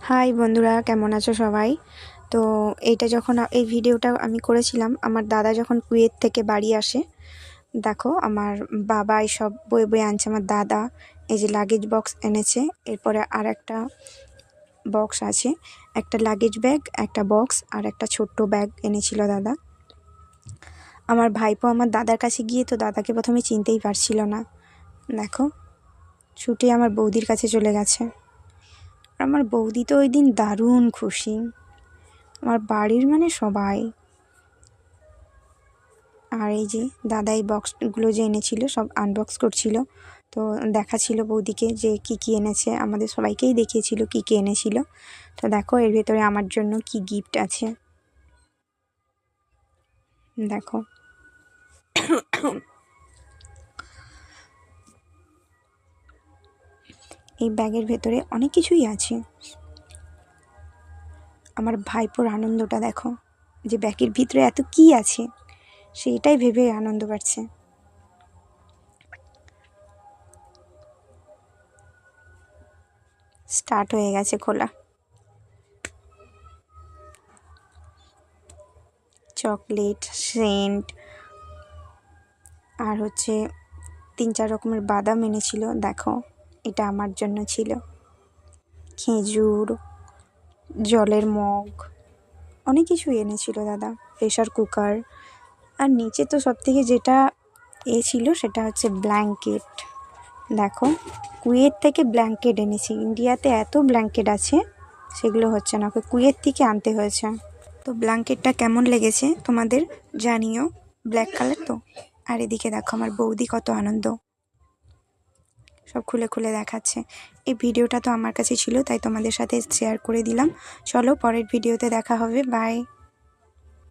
High বন্ধুরা, কেমন আছো সবাই? তো এইটা যখন এই ভিডিওটা আমি করেছিলাম আমার দাদা যখন কুয়েত থেকে বাড়ি আসে। দেখো আমার বাবা এইসব বয়ে বয়ে আনছে। আমার দাদা এই যে লাগেজ বক্স এনেছে, এরপরে আর একটা বক্স আছে, একটা লাগেজ ব্যাগ, একটা বক্স আর একটা ছোট্ট ব্যাগ এনেছিল দাদা। আমার ভাইপো আমার দাদার কাছে গিয়ে তো দাদাকে প্রথমে চিনতেই পারছিল না। দেখো ছুটে আমার বৌদির কাছে চলে গেছে। আমার বৌদি তো ওই দিন দারুণ খুশি, আমার বাড়ির মানে সবাই। আর এই যে দাদা এই বক্সগুলো যে এনেছিল সব আনবক্স করছিল, তো দেখাচ্ছিল বৌদিকে যে কি কি এনেছে, আমাদের সবাইকেই দেখিয়েছিল কি কি এনেছিল। তো দেখো এর ভেতরে আমার জন্য কি গিফট আছে দেখো। এই ব্যাগের ভেতরে অনেক কিছুই আছে। আমার ভাইপোর আনন্দটা দেখো, যে ব্যাগের ভিতরে এত কি আছে সেটাই ভেবে আনন্দ পাচ্ছে। স্টার্ট হয়ে গেছে খোলা। চকলেট, সেন্ট, আর হচ্ছে 3-4 রকমের বাদাম এনেছিল। দেখো এটা আমার জন্য ছিল। খেজুর, জলের মগ, অনেক কিছুই এনেছিল দাদা। প্রেশার কুকার, আর নিচে তো সবথেকে যেটা ছিল সেটা হচ্ছে ব্ল্যাঙ্কেট। দেখো কুয়েত থেকে ব্ল্যাঙ্কেট এনেছি। ইন্ডিয়াতে এত ব্ল্যাঙ্কেট আছে, সেগুলো হচ্ছে না, ওকে কুয়েত থেকে আনতে হয়েছে। তো ব্ল্যাঙ্কেটটা কেমন লেগেছে তোমাদের জানিও। ব্ল্যাক কালার তো। আর এদিকে দেখো আমার বৌদি কত আনন্দ, সব খুলে খুলে দেখাচ্ছে। এই ভিডিওটা তো আমার কাছে ছিল তাই তোমাদের সাথে শেয়ার করে দিলাম। চলো পরের ভিডিওতে দেখা হবে, বাই।